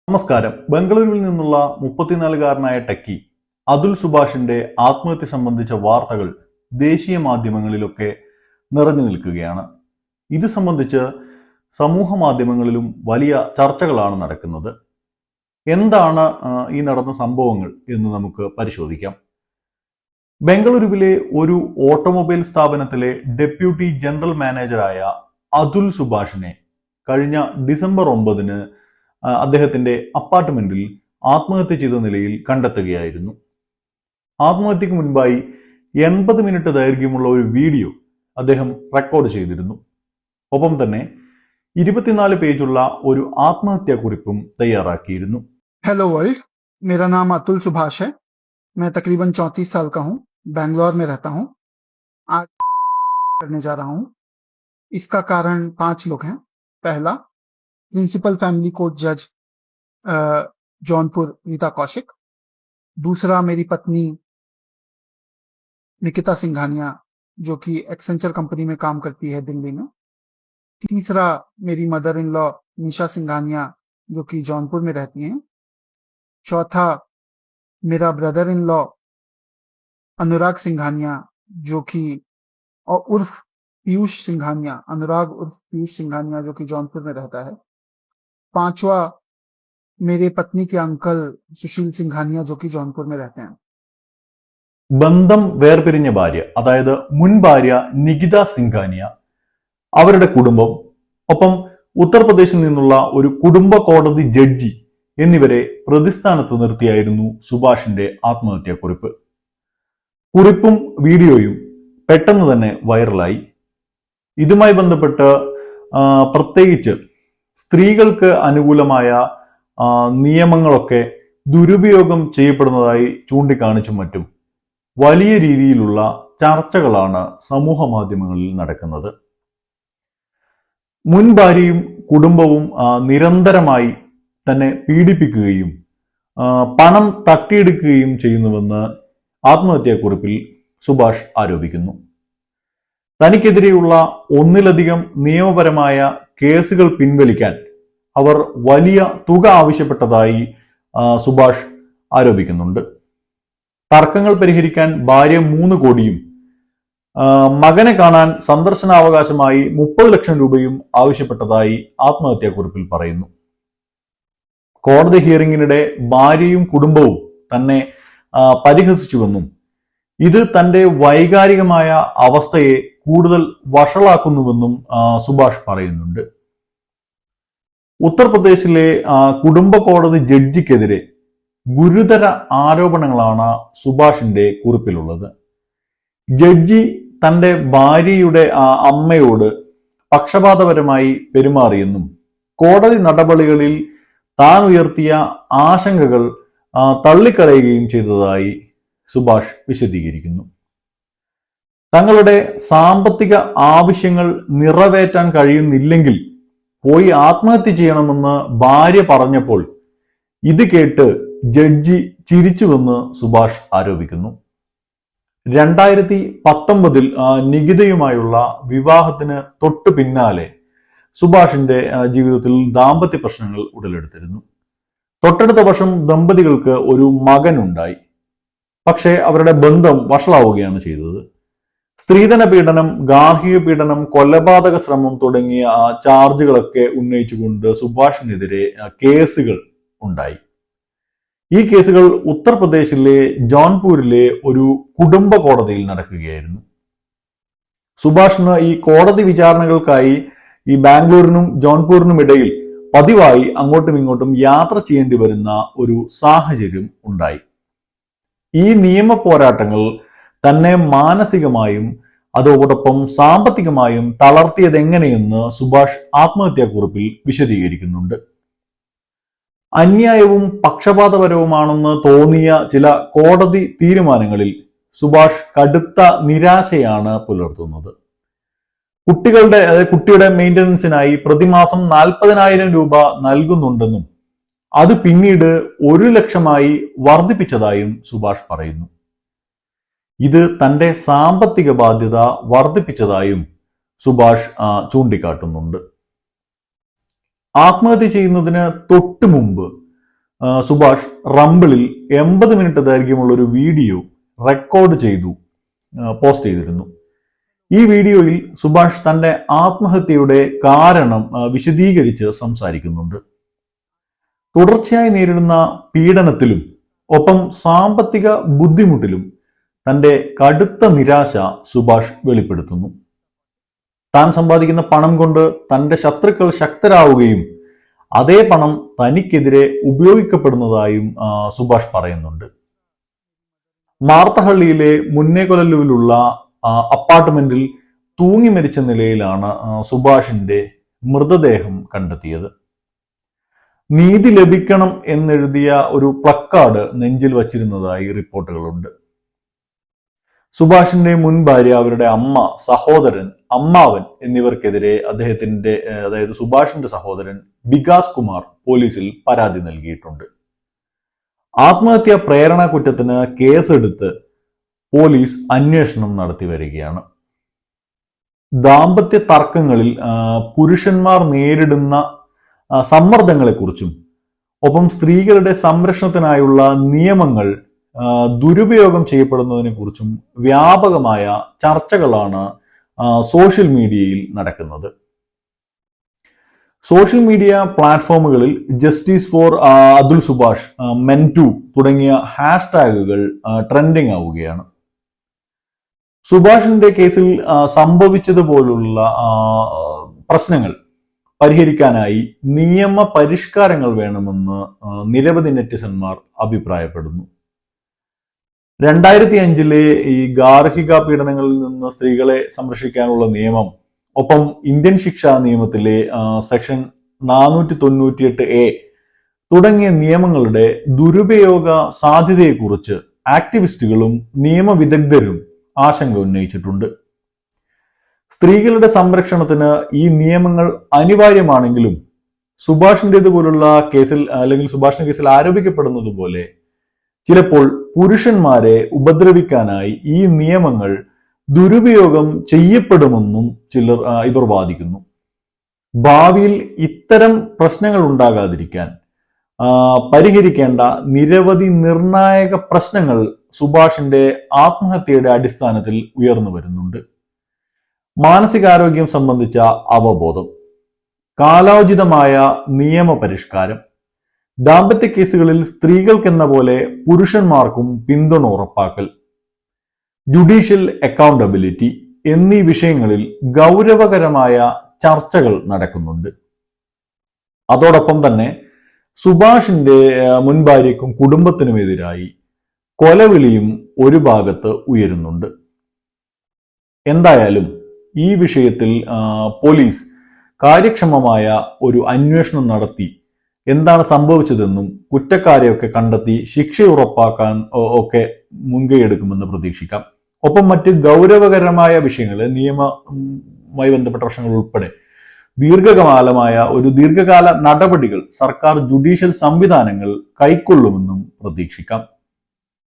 നമസ്കാരം. ബംഗളൂരുവിൽ നിന്നുള്ള 34-കാരനായ ടെക്കി അതുൽ സുഭാഷിന്റെ ആത്മഹത്യ സംബന്ധിച്ച വാർത്തകൾ ദേശീയ മാധ്യമങ്ങളിലൊക്കെ നിറഞ്ഞു നിൽക്കുകയാണ്. ഇത് സംബന്ധിച്ച് സമൂഹ മാധ്യമങ്ങളിലും വലിയ ചർച്ചകളാണ് നടക്കുന്നത്. എന്താണ് ഈ നടന്ന സംഭവങ്ങൾ എന്ന് നമുക്ക് പരിശോധിക്കാം. ബംഗളൂരുവിലെ ഒരു ഓട്ടോമൊബൈൽ സ്ഥാപനത്തിലെ ഡെപ്യൂട്ടി ജനറൽ മാനേജറായ അതുൽ സുഭാഷിനെ കഴിഞ്ഞ ഡിസംബർ 9 അദ്ദേഹത്തിന്റെ അപ്പാർട്ട്മെന്റിൽ ആത്മഹത്യ ചെയ്ത നിലയിൽ കണ്ടെത്തുകയായിരുന്നു. ആത്മഹത്യക്ക് മുൻപായി 80 മിനിറ്റ് ദൈർഘ്യമുള്ള ഒരു വീഡിയോ അദ്ദേഹം റെക്കോർഡ് ചെയ്തിരുന്നു. ഒപ്പം തന്നെ 24 പേജുള്ള ഒരു ആത്മഹത്യാ കുറിപ്പും തയ്യാറാക്കിയിരുന്നു. हेलो वर्ल्ड, मेरा नाम अतुल सुभाष है। मैं तकरीबन 34 साल का हूँ। बैंगलोर में रहता हूँ। आज करने जा रहा हूँ। इसका कारण 5 लोग हैं। पहला, प्रिंसिपल फैमिली कोर्ट जज जौनपुर रीता कौशिक। दूसरा, मेरी पत्नी निकिता सिंघानिया जो कि एक्सेंचर कंपनी में काम करती है दिल्ली में। तीसरा, मेरी मदर इन लॉ निशा सिंघानिया जो कि जौनपुर में रहती हैं। चौथा, मेरा ब्रदर इन लॉ अनुराग सिंघानिया जो कि और उर्फ पीयूष सिंघानिया, अनुराग उर्फ पीयूष सिंघानिया जो कि जौनपुर में रहता है। पांचवा, मेरे पत्नी के अंकल सुशील सिंघानिया जो कि जौनपुर में रहते हैं. ബന്ധം വേർപിരിഞ്ഞ ഭാര്യ, അതായത് മുൻ ഭാര്യ നികിത സിംഘാനിയ, അവരുടെ കുടുംബം, ഒപ്പം ഉത്തർപ്രദേശിൽ നിന്നുള്ള ഒരു കുടുംബ കോടതി ജഡ്ജി എന്നിവരെ പ്രതിസ്ഥാനത്ത് നിർത്തിയായിരുന്നു സുഭാഷിന്റെ ആത്മഹത്യാക്കുറിപ്പ്. കുറിപ്പും വീഡിയോയും പെട്ടെന്ന് തന്നെ വൈറലായി. ഇതുമായി ബന്ധപ്പെട്ട് പ്രത്യേകിച്ച് സ്ത്രീകൾക്ക് അനുകൂലമായ നിയമങ്ങളൊക്കെ ദുരുപയോഗം ചെയ്യപ്പെടുന്നതായി ചൂണ്ടിക്കാണിച്ചും മറ്റും വലിയ രീതിയിലുള്ള ചർച്ചകളാണ് സമൂഹ മാധ്യമങ്ങളിൽ നടക്കുന്നത്. മുൻ ഭാര്യയും കുടുംബവും നിരന്തരമായി തന്നെ പീഡിപ്പിക്കുകയും പണം തട്ടിയെടുക്കുകയും ചെയ്യുന്നുവെന്ന് ആത്മഹത്യാക്കുറിപ്പിൽ സുഭാഷ് ആരോപിക്കുന്നു. തനിക്കെതിരെയുള്ള ഒന്നിലധികം നിയമപരമായ കേസുകൾ പിൻവലിക്കാൻ അവർ വലിയ തുക ആവശ്യപ്പെട്ടതായി സുഭാഷ് ആരോപിക്കുന്നുണ്ട്. തർക്കങ്ങൾ പരിഹരിക്കാൻ ഭാര്യ 3 കോടിയും മകനെ കാണാൻ സന്ദർശനാവകാശമായി 30 ലക്ഷം രൂപയും ആവശ്യപ്പെട്ടതായി ആത്മഹത്യാക്കുറിപ്പിൽ പറയുന്നു. കോടതി ഹിയറിംഗിനിടെ ഭാര്യയും കുടുംബവും തന്നെ പരിഹസിച്ചുവെന്നും ഇത് തന്റെ വൈകാരികമായ അവസ്ഥയെ കൂടുതൽ വഷളാക്കുന്നുവെന്നും സുഭാഷ് പറയുന്നുണ്ട്. ഉത്തർപ്രദേശിലെ കുടുംബ കോടതി ജഡ്ജിക്കെതിരെ ഗുരുതര ആരോപണങ്ങളാണ് സുഭാഷിന്റെ കുറിപ്പിലുള്ളത്. ജഡ്ജി തന്റെ ഭാര്യയുടെ അമ്മയോട് പക്ഷപാതപരമായി പെരുമാറിയെന്നും കോടതി നടപടികളിൽ താൻ ഉയർത്തിയ ആശങ്കകൾ തള്ളിക്കളയുകയും ചെയ്തതായി സുഭാഷ് വിശദീകരിക്കുന്നു. തങ്ങളുടെ സാമ്പത്തിക ആവശ്യങ്ങൾ നിറവേറ്റാൻ കഴിയുന്നില്ലെങ്കിൽ പോയി ആത്മഹത്യ ചെയ്യണമെന്ന് ഭാര്യ പറഞ്ഞപ്പോൾ ഇത് കേട്ട് ജഡ്ജി ചിരിച്ചുവെന്ന് സുഭാഷ് ആരോപിക്കുന്നു. 2019 നികിതയുമായുള്ള വിവാഹത്തിന് തൊട്ടു പിന്നാലെ സുഭാഷിന്റെ ജീവിതത്തിൽ ദാമ്പത്യ പ്രശ്നങ്ങൾ ഉടലെടുത്തിരുന്നു. തൊട്ടടുത്ത വർഷം ദമ്പതികൾക്ക് ഒരു മകനുണ്ടായി. പക്ഷേ അവരുടെ ബന്ധം വഷളാവുകയാണ് ചെയ്തത്. സ്ത്രീധന പീഡനം, ഗാർഹിക പീഡനം, കൊലപാതക ശ്രമം തുടങ്ങിയ ചാർജുകളൊക്കെ ഉന്നയിച്ചുകൊണ്ട് സുഭാഷിനെതിരെ കേസുകൾ ഉണ്ടായി. ഈ കേസുകൾ ഉത്തർപ്രദേശിലെ ജോൺപൂരിലെ ഒരു കുടുംബ കോടതിയിൽ നടക്കുകയായിരുന്നു. സുഭാഷിന് ഈ കോടതി വിചാരണകൾക്കായി ഈ ബാംഗ്ലൂരിനും ജോൺപൂരിനും ഇടയിൽ പതിവായി അങ്ങോട്ടും ഇങ്ങോട്ടും യാത്ര ചെയ്യേണ്ടി വരുന്ന ഒരു സാഹചര്യം ഉണ്ടായി. ഈ നിയമ പോരാട്ടങ്ങൾ തന്നെ മാനസികമായും അതോടൊപ്പം സാമ്പത്തികമായും തളർത്തിയതെങ്ങനെയെന്ന് സുഭാഷ് ആത്മഹത്യാക്കുറിപ്പിൽ വിശദീകരിക്കുന്നുണ്ട്. അന്യായവും പക്ഷപാതപരവുമാണെന്ന് തോന്നിയ ചില കോടതി തീരുമാനങ്ങളിൽ സുഭാഷ് കടുത്ത നിരാശയാണ് പുലർത്തുന്നത്. കുട്ടിയുടെ മെയിൻ്റനൻസിനായി പ്രതിമാസം 40,000 രൂപ നൽകുന്നുണ്ടെന്നും അത് പിന്നീട് 1 ലക്ഷമായി വർദ്ധിപ്പിച്ചതായും സുഭാഷ് പറയുന്നു. ഇത് തന്റെ സാമ്പത്തിക ബാധ്യത വർദ്ധിപ്പിച്ചതായും സുഭാഷ് ചൂണ്ടിക്കാട്ടുന്നുണ്ട്. ആത്മഹത്യ ചെയ്യുന്നതിന് തൊട്ടു മുമ്പ് സുഭാഷ് റംബിളിൽ 80 മിനിറ്റ് ദൈർഘ്യമുള്ള ഒരു വീഡിയോ റെക്കോർഡ് ചെയ്തു പോസ്റ്റ് ചെയ്തിരുന്നു. ഈ വീഡിയോയിൽ സുഭാഷ് തന്റെ ആത്മഹത്യയുടെ കാരണം വിശദീകരിച്ച് സംസാരിക്കുന്നുണ്ട്. തുടർച്ചയായി നേരിടുന്ന പീഡനത്തിലും ഒപ്പം സാമ്പത്തിക ബുദ്ധിമുട്ടിലും തന്റെ കടുത്ത നിരാശ സുഭാഷ് വെളിപ്പെടുത്തുന്നു. താൻ സമ്പാദിക്കുന്ന പണം കൊണ്ട് തന്റെ ശത്രുക്കൾ ശക്തരാവുകയും അതേ പണം തനിക്കെതിരെ ഉപയോഗിക്കപ്പെടുന്നതായും സുഭാഷ് പറയുന്നുണ്ട്. മാർത്തഹള്ളിയിലെ മുന്നേകൊലല്ലുവിലുള്ള അപ്പാർട്ട്മെന്റിൽ തൂങ്ങി മരിച്ച നിലയിലാണ് സുഭാഷിന്റെ മൃതദേഹം കണ്ടെത്തിയത്. നീതി ലഭിക്കണം എന്നെഴുതിയ ഒരു പ്ലക്കാർഡ് നെഞ്ചിൽ വച്ചിരുന്നതായി റിപ്പോർട്ടുകളുണ്ട്. സുഭാഷിന്റെ മുൻ ഭാര്യ, അവരുടെ അമ്മ, സഹോദരൻ, അമ്മാവൻ എന്നിവർക്കെതിരെ അദ്ദേഹത്തിന്റെ അതായത് സുഭാഷിന്റെ സഹോദരൻ ബികാസ് കുമാർ പോലീസിൽ പരാതി നൽകിയിട്ടുണ്ട്. ആത്മഹത്യാ പ്രേരണ കുറ്റത്തിന് കേസെടുത്ത് പോലീസ് അന്വേഷണം നടത്തി വരികയാണ്. ദാമ്പത്യ തർക്കങ്ങളിൽ പുരുഷന്മാർ നേരിടുന്ന സമ്മർദ്ദങ്ങളെക്കുറിച്ചും ഒപ്പം സ്ത്രീകളുടെ സംരക്ഷണത്തിനായുള്ള നിയമങ്ങൾ ദുരുപയോഗം ചെയ്യപ്പെടുന്നതിനെ കുറിച്ചും വ്യാപകമായ ചർച്ചകളാണ് സോഷ്യൽ മീഡിയയിൽ നടക്കുന്നത്. സോഷ്യൽ മീഡിയ പ്ലാറ്റ്ഫോമുകളിൽ ജസ്റ്റിസ് ഫോർ അതുൽ സുഭാഷ്, മെൻടു തുടങ്ങിയ ഹാഷ്ടാഗുകൾ ട്രെൻഡിങ് ആവുകയാണ്. സുഭാഷിന്റെ കേസിൽ സംഭവിച്ചതുപോലുള്ള പ്രശ്നങ്ങൾ പരിഹരിക്കാനായി നിയമ പരിഷ്കാരങ്ങൾ വേണമെന്ന് നിരവധി നെറ്റിസന്മാർ അഭിപ്രായപ്പെടുന്നു. 2005 ഈ ഗാർഹിക പീഡനങ്ങളിൽ നിന്ന് സ്ത്രീകളെ സംരക്ഷിക്കാനുള്ള നിയമം, ഒപ്പം ഇന്ത്യൻ ശിക്ഷാ നിയമത്തിലെ സെക്ഷൻ 498A തുടങ്ങിയ നിയമങ്ങളുടെ ദുരുപയോഗ സാധ്യതയെക്കുറിച്ച് ആക്ടിവിസ്റ്റുകളും നിയമവിദഗ്ധരും ആശങ്ക ഉന്നയിച്ചിട്ടുണ്ട്. സ്ത്രീകളുടെ സംരക്ഷണത്തിന് ഈ നിയമങ്ങൾ അനിവാര്യമാണെങ്കിലും സുഭാഷിന്റേതുപോലുള്ള കേസിൽ അല്ലെങ്കിൽ സുഭാഷിന്റെ കേസിൽ ആരോപിക്കപ്പെടുന്നത് പോലെ ചിലപ്പോൾ പുരുഷന്മാരെ ഉപദ്രവിക്കാനായി ഈ നിയമങ്ങൾ ദുരുപയോഗം ചെയ്യപ്പെടുമെന്നും ഇവർ വാദിക്കുന്നു. ഭാവിയിൽ ഇത്തരം പ്രശ്നങ്ങൾ ഉണ്ടാകാതിരിക്കാൻ പരിഹരിക്കേണ്ട നിരവധി നിർണായക പ്രശ്നങ്ങൾ സുഭാഷിന്റെ ആത്മഹത്യയുടെ അടിസ്ഥാനത്തിൽ ഉയർന്നു വരുന്നുണ്ട്. മാനസികാരോഗ്യം സംബന്ധിച്ച അവബോധം, കാലോചിതമായ നിയമപരിഷ്കാരം, ദാമ്പത്യ കേസുകളിൽ സ്ത്രീകൾക്കെന്ന പോലെ പുരുഷന്മാർക്കും പിന്തുണ ഉറപ്പാക്കൽ, ജുഡീഷ്യൽ അക്കൗണ്ടബിലിറ്റി എന്നീ വിഷയങ്ങളിൽ ഗൗരവകരമായ ചർച്ചകൾ നടക്കുന്നുണ്ട്. അതോടൊപ്പം തന്നെ സുഭാഷിന്റെ മുൻ ഭാര്യയ്ക്കും കുടുംബത്തിനുമെതിരായി കൊലവിളിയും ഒരു ഭാഗത്ത് ഉയരുന്നുണ്ട്. എന്തായാലും ഈ വിഷയത്തിൽ പോലീസ് കാര്യക്ഷമമായ ഒരു അന്വേഷണം നടത്തി എന്താണ് സംഭവിച്ചതെന്നും കുറ്റക്കാരെയൊക്കെ കണ്ടെത്തി ശിക്ഷ ഉറപ്പാക്കാൻ ഒക്കെ മുൻകൈയെടുക്കുമെന്ന് പ്രതീക്ഷിക്കാം. ഒപ്പം മറ്റ് ഗൗരവകരമായ വിഷയങ്ങൾ, നിയമവുമായി ബന്ധപ്പെട്ട പ്രശ്നങ്ങൾ ഉൾപ്പെടെ ദീർഘകാല നടപടികൾ സർക്കാർ ജുഡീഷ്യൽ സംവിധാനങ്ങൾ കൈക്കൊള്ളുമെന്നും പ്രതീക്ഷിക്കാം.